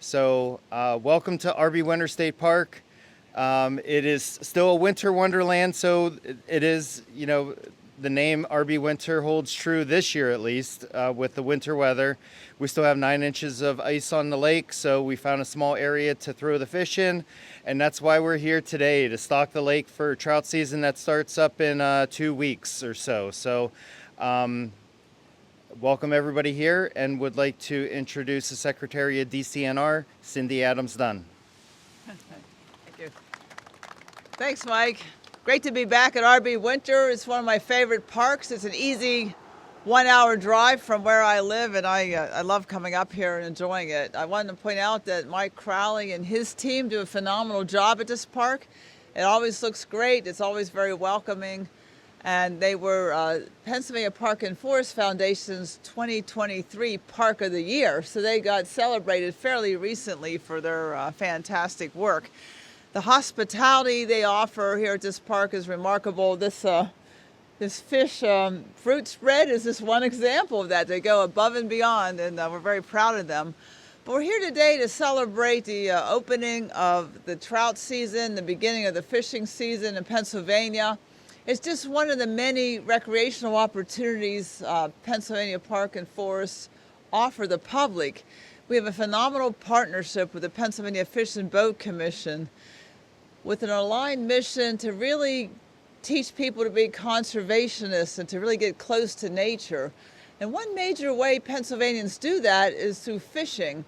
So welcome to RB Winter State Park. It is still a winter wonderland, so it is, the name RB Winter holds true this year at least with the winter weather. We still have 9 inches of ice on the lake, so we found a small area to throw the fish in, and that's why we're here today, to stock the lake for trout season that starts up in 2 weeks or so. So welcome everybody here, and would like to introduce the Secretary of DCNR, Cindy Adams-Dunn. Thank you. Thanks, Mike. Great to be back at RB Winter. It's one of my favorite parks. It's an easy 1-hour drive from where I live, and I love coming up here and enjoying it. I wanted to point out that Mike Crowley and his team do a phenomenal job at this park. It always looks great. It's always very welcoming. And they were Pennsylvania Park and Forest Foundation's 2023 Park of the Year. So they got celebrated fairly recently for their fantastic work. The hospitality they offer here at this park is remarkable. This fish fruit spread is just one example of that. They go above and beyond, and we're very proud of them. But we're here today to celebrate the opening of the trout season, the beginning of the fishing season in Pennsylvania. It's just one of the many recreational opportunities Pennsylvania Park and Forest offer the public. We have a phenomenal partnership with the Pennsylvania Fish and Boat Commission with an aligned mission to really teach people to be conservationists and to really get close to nature. And one major way Pennsylvanians do that is through fishing.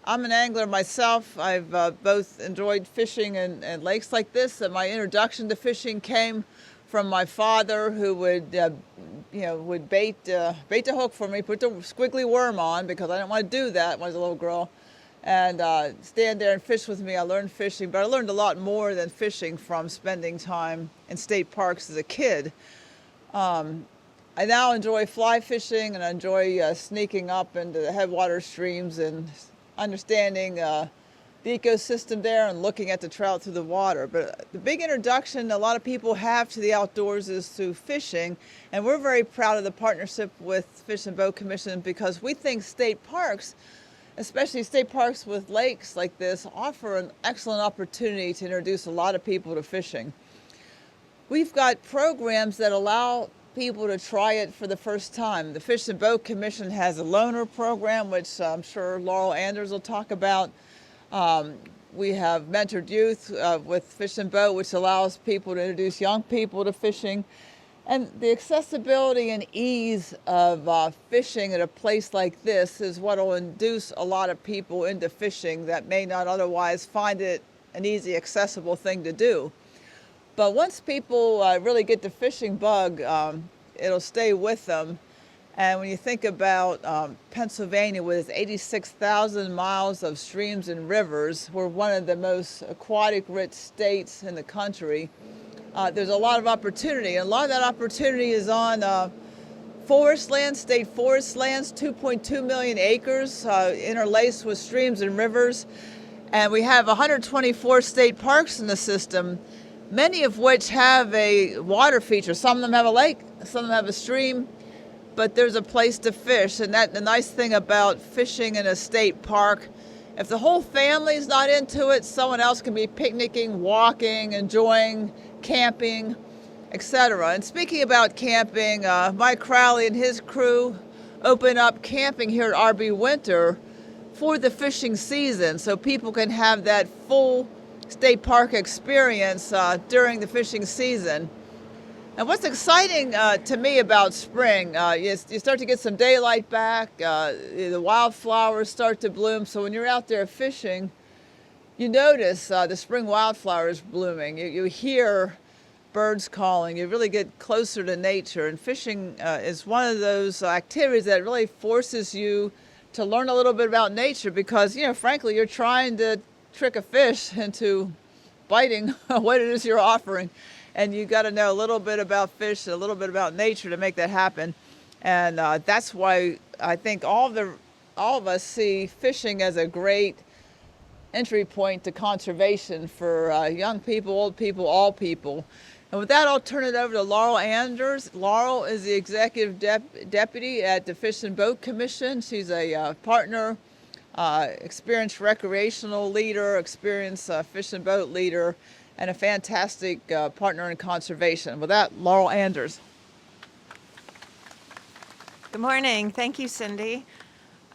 I'm an angler myself. I've both enjoyed fishing in lakes like this, and my introduction to fishing came from my father, who would bait the hook for me, put the squiggly worm on, because I didn't want to do that when I was a little girl, and stand there and fish with me. I learned fishing, but I learned a lot more than fishing from spending time in state parks as a kid. I now enjoy fly fishing, and I enjoy sneaking up into the headwater streams and understanding the ecosystem there and looking at the trout through the water. But the big introduction a lot of people have to the outdoors is through fishing, and we're very proud of the partnership with Fish and Boat Commission, because we think state parks, especially state parks with lakes like this, offer an excellent opportunity to introduce a lot of people to fishing. We've got programs that allow people to try it for the first time. The Fish and Boat Commission has a loaner program, which I'm sure Laurel Anders will talk about. We have mentored youth with Fish and Boat, which allows people to introduce young people to fishing. And the accessibility and ease of fishing at a place like this is what will induce a lot of people into fishing that may not otherwise find it an easy, accessible thing to do. But once people really get the fishing bug, it'll stay with them. And when you think about Pennsylvania with its 86,000 miles of streams and rivers, we're one of the most aquatic-rich states in the country. There's a lot of opportunity, and a lot of that opportunity is on forest land, state forest lands, 2.2 million acres interlaced with streams and rivers. And we have 124 state parks in the system, many of which have a water feature. Some of them have a lake, some of them have a stream, but there's a place to fish. And the nice thing about fishing in a state park, if the whole family's not into it, someone else can be picnicking, walking, enjoying, camping, etc. And speaking about camping, Mike Crowley and his crew open up camping here at RB Winter for the fishing season, so people can have that full state park experience during the fishing season. And what's exciting to me about spring, you start to get some daylight back, the wildflowers start to bloom. So when you're out there fishing, you notice the spring wildflowers blooming. You hear birds calling. You really get closer to nature. And fishing is one of those activities that really forces you to learn a little bit about nature, because, frankly, you're trying to trick a fish into biting what it is you're offering. And you got to know a little bit about fish, a little bit about nature to make that happen. And that's why I think all of us see fishing as a great entry point to conservation for young people, old people, all people. And with that, I'll turn it over to Laurel Anders. Laurel is the executive deputy at the Fish and Boat Commission. She's a partner experienced recreational leader, experienced fish and boat leader, and a fantastic partner in conservation. With that, Laurel Anders. Good morning. Thank you, Cindy.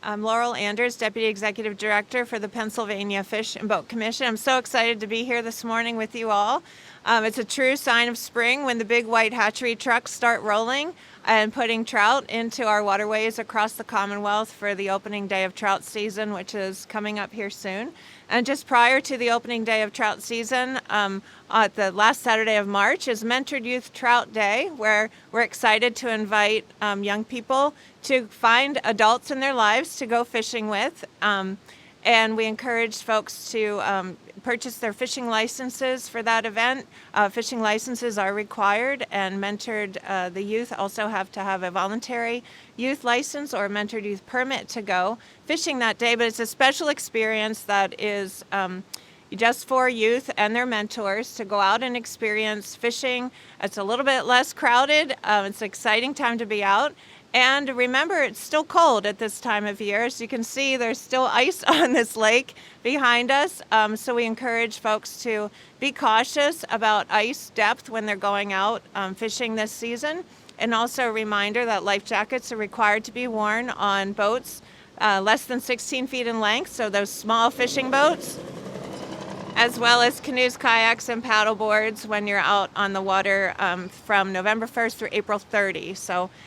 I'm Laurel Anders, Deputy Executive Director for the Pennsylvania Fish and Boat Commission. I'm so excited to be here this morning with you all. It's a true sign of spring when the big white hatchery trucks start rolling and putting trout into our waterways across the Commonwealth for the opening day of trout season, which is coming up here soon. And just prior to the opening day of trout season, at the last Saturday of March is Mentored Youth Trout Day, where we're excited to invite young people to find adults in their lives to go fishing with. And we encourage folks to purchase their fishing licenses for that event. Fishing licenses are required, and the youth also have to have a voluntary youth license or a mentored youth permit to go fishing that day. But it's a special experience that is just for youth and their mentors to go out and experience fishing. It's a little bit less crowded. It's an exciting time to be out. And remember, it's still cold at this time of year. As you can see, there's still ice on this lake behind us. So we encourage folks to be cautious about ice depth when they're going out fishing this season. And also a reminder that life jackets are required to be worn on boats less than 16 feet in length, so those small fishing boats, as well as canoes, kayaks, and paddle boards when you're out on the water from November 1st through April 30.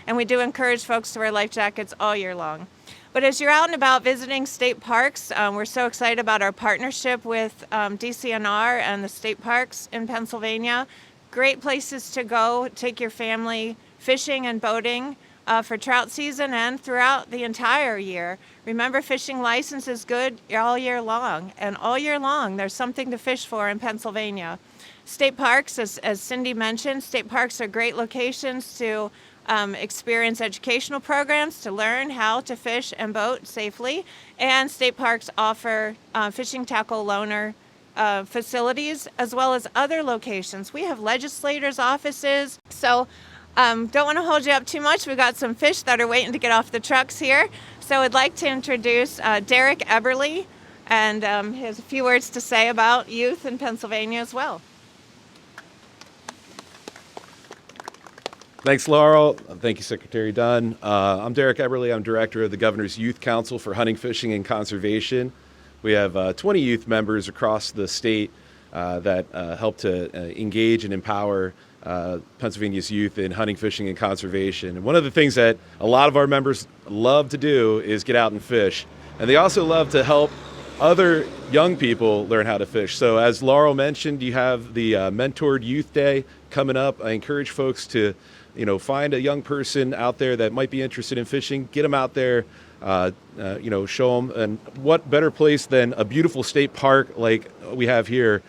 And we do encourage folks to wear life jackets all year long. But as you're out and about visiting state parks, we're so excited about our partnership with DCNR and the state parks in Pennsylvania. Great places to go, take your family fishing and boating for trout season and throughout the entire year. Remember, fishing license is good all year long, and all year long there's something to fish for in Pennsylvania. State parks, as Cindy mentioned, state parks are great locations to experience educational programs, to learn how to fish and boat safely, and state parks offer fishing tackle loaner facilities as well as other locations. We have legislators' offices, so don't want to hold you up too much. We've got some fish that are waiting to get off the trucks here. So I'd like to introduce Derek Eberly, and he has a few words to say about youth in Pennsylvania as well. Thanks, Laurel. Thank you, Secretary Dunn. I'm Derek Eberly. I'm Director of the Governor's Youth Council for Hunting, Fishing, and Conservation. We have 20 youth members across the state that help to engage and empower Pennsylvania's youth in hunting, fishing, and conservation. And one of the things that a lot of our members love to do is get out and fish. And they also love to help other young people learn how to fish. So as Laurel mentioned, you have the Mentored Youth Day coming up. I encourage folks to, find a young person out there that might be interested in fishing, get them out there, show them. And what better place than a beautiful state park like we have here.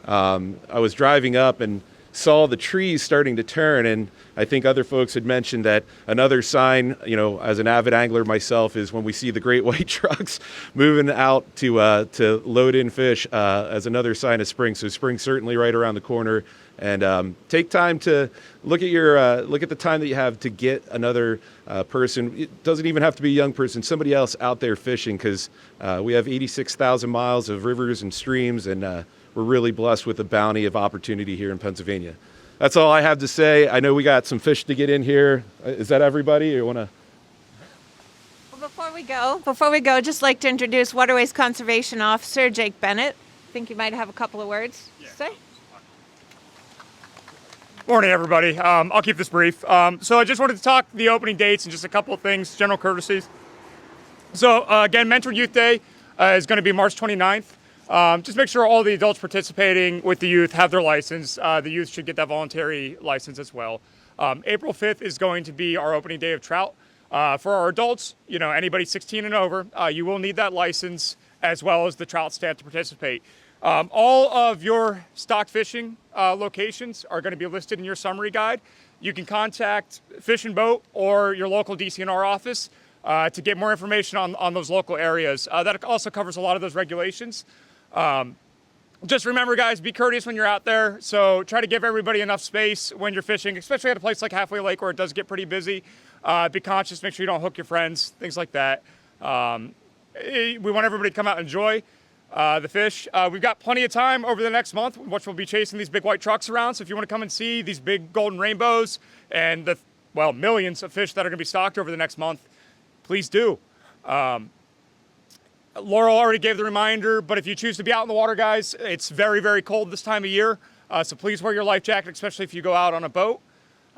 I was driving up and saw the trees starting to turn, and I think other folks had mentioned that another sign, as an avid angler myself, is when we see the great white trucks moving out to load in fish as another sign of spring. So spring's certainly right around the corner, and take time to look at the time that you have to get another person. It doesn't even have to be a young person, somebody else out there fishing, because we have 86,000 miles of rivers and streams, and we're really blessed with a bounty of opportunity here in Pennsylvania. That's all I have to say. I know we got some fish to get in here. Is that everybody? Or you want to? Well, before we go, just like to introduce Waterways Conservation Officer Jake Bennett. I think you might have a couple of words to say. Morning, everybody. I'll keep this brief. So I just wanted to talk the opening dates and just a couple of things, general courtesies. So again, Mentored Youth Day is going to be March 29th. Just make sure all the adults participating with the youth have their license. The youth should get that voluntary license as well. April 5th is going to be our opening day of trout. For our adults, anybody 16 and over, you will need that license as well as the trout stamp to participate. All of your stock fishing locations are going to be listed in your summary guide. You can contact Fish and Boat or your local DCNR office to get more information on those local areas. That also covers a lot of those regulations. Just remember, guys, be courteous when you're out there. So try to give everybody enough space when you're fishing, especially at a place like Halfway Lake where it does get pretty busy. Be conscious, make sure you don't hook your friends, things like that. we want everybody to come out and enjoy the fish. We've got plenty of time over the next month, which we'll be chasing these big white trucks around. So if you want to come and see these big golden rainbows and the, well, millions of fish that are going to be stocked over the next month, please do. Laurel already gave the reminder, but if you choose to be out in the water, guys, it's very, very cold this time of year. So please wear your life jacket, especially if you go out on a boat.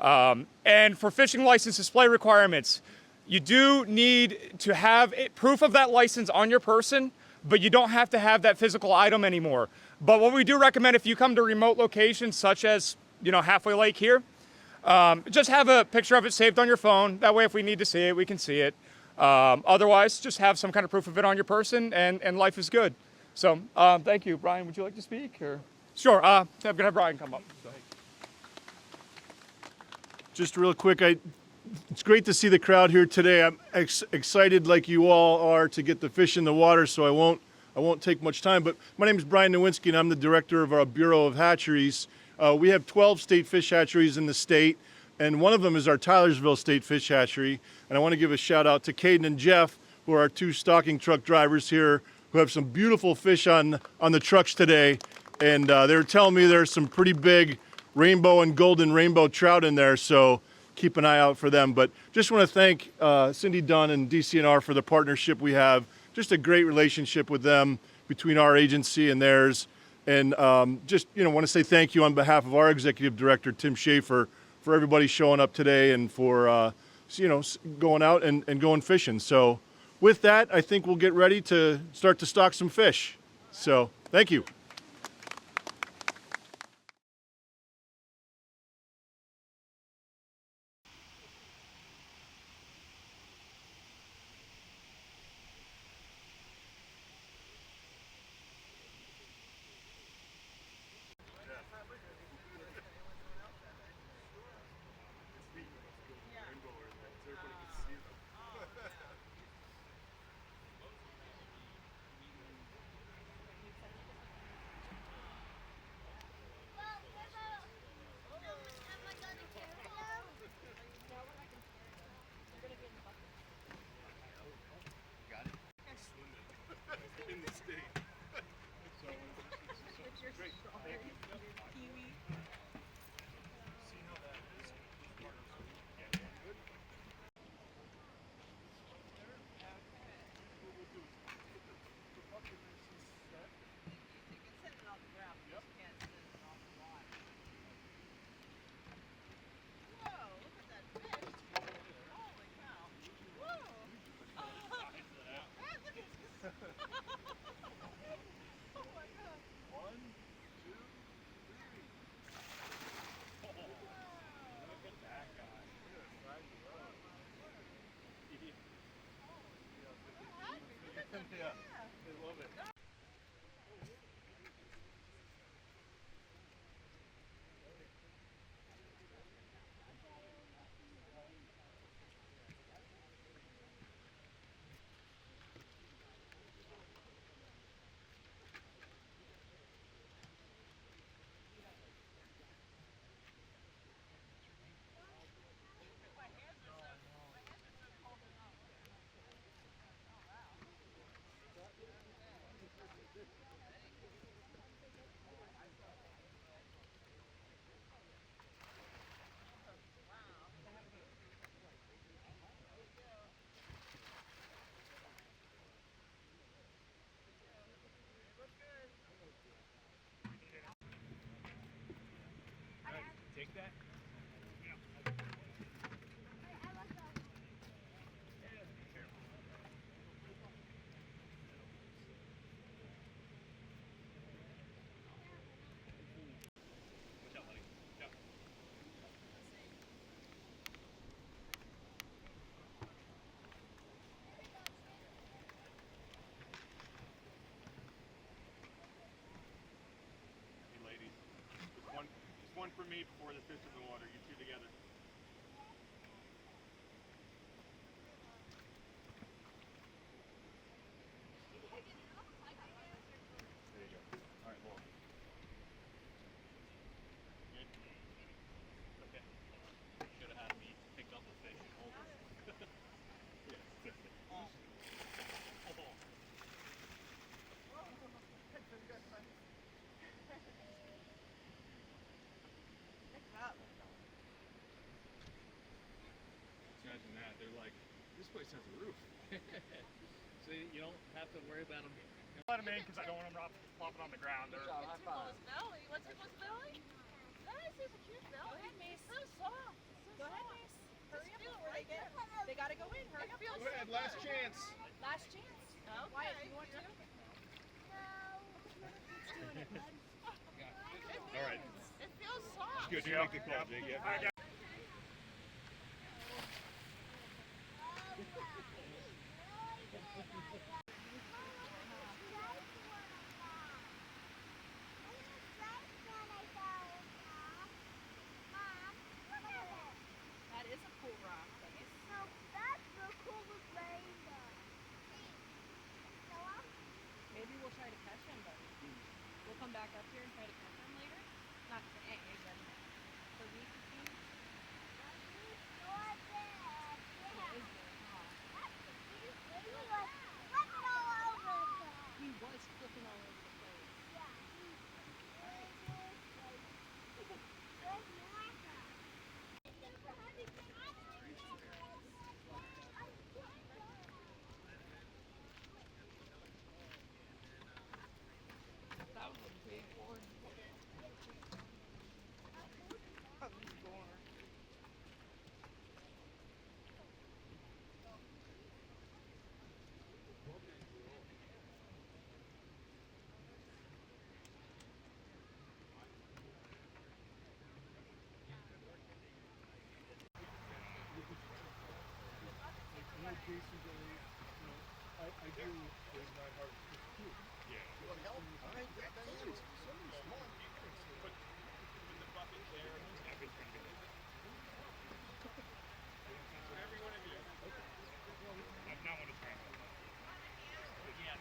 And for fishing license display requirements, you do need to have proof of that license on your person, but you don't have to have that physical item anymore. But what we do recommend, if you come to remote locations such as, Halfway Lake here, just have a picture of it saved on your phone. That way, if we need to see it, we can see it. Otherwise, just have some kind of proof of it on your person, and life is good. So, thank you. Brian, would you like to speak? Or? Sure. I'm going to have Brian come up. So. Just real quick, it's great to see the crowd here today. I'm excited, like you all are, to get the fish in the water, so I won't take much time. But my name is Brian Nowinski, and I'm the director of our Bureau of Hatcheries. We have 12 state fish hatcheries in the state, and one of them is our Tylersville State Fish Hatchery. And I want to give a shout out to Caden and Jeff, who are our two stocking truck drivers here, who have some beautiful fish on the trucks today. And they were telling me there's some pretty big rainbow and golden rainbow trout in there, so keep an eye out for them. But just want to thank Cindy Dunn and DCNR for the partnership we have. Just a great relationship with them between our agency and theirs. And want to say thank you on behalf of our executive director, Tim Schaefer, for everybody showing up today and for going out and going fishing. So with that, I think we'll get ready to start to stock some fish. So thank you. Yeah, I love it. Take that. One for me before the fish in the water. You two together. There you go. All right, Laurel. Good. Okay. Should have had me pick up the fish and hold it. Yes. Oh. This place has a roof. So you don't have to worry about them. Let them in because I don't want them flopping on the ground. Good job, high five. belly. What's Timble's belly? Nice, it's a cute belly. Go ahead, Mace. So soft. Go ahead, Mace. Hurry up before they get. They gotta go in. Hurry up. Go ahead, last chance. Last chance. Okay. Wyatt, do you want to? All right. It feels soft. Good. You make the call, Jake. Yeah. That is a cool rock. Nice. No, that's the coolest rainbow. Maybe we'll try to catch him, but we'll come back up here and try to catch him later. Not today, but for a week or two. It is very hot. He was flipping all over the place. That was a big one. That was born. I do. It's not hard to do. Yeah. You want help? All right, get that in. Somebody's smart. Put the bucket there. Every one of you. I not want to try. Yeah.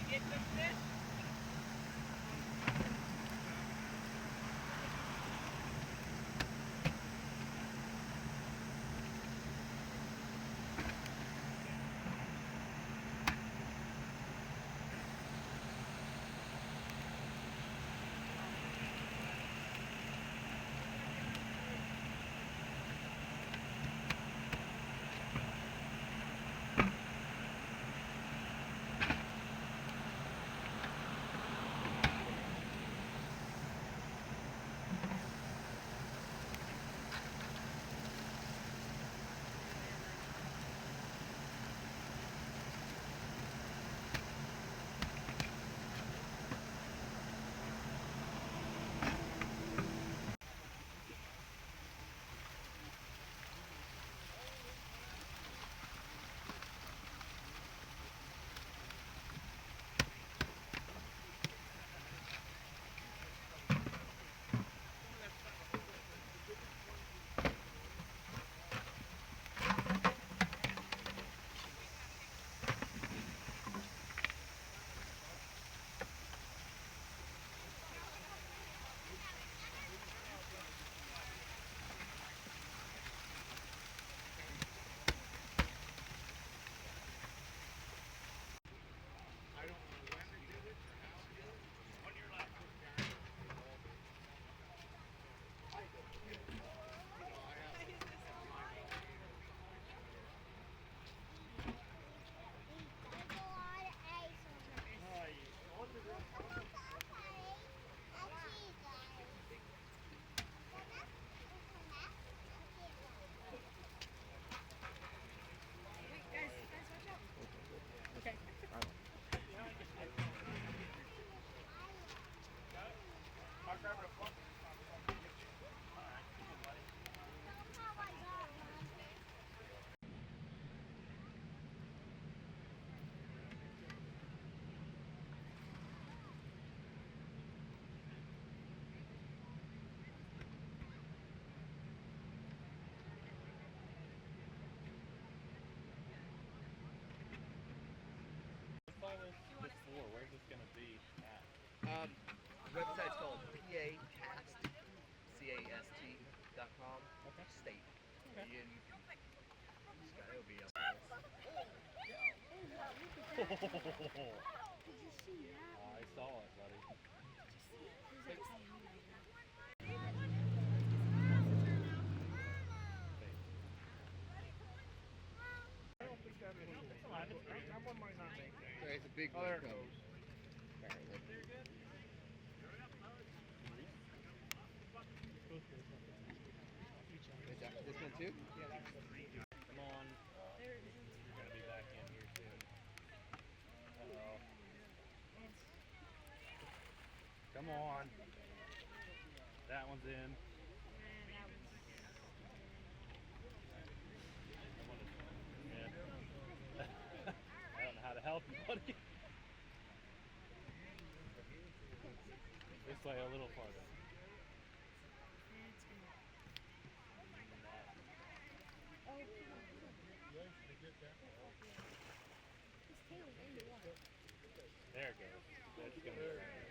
Get the fish. Website's called PACAST.com. State. Ian. This guy will be up there. Did you see that? I saw it, buddy. That one might not make it. It's a big Oh, one. there it goes. Is that this one too? Come on. You're gonna be back in here soon. Uh-oh. Come on. That one's in. Yeah. I don't know how to help you, buddy. This way a little farther. There it goes. That's gonna be right.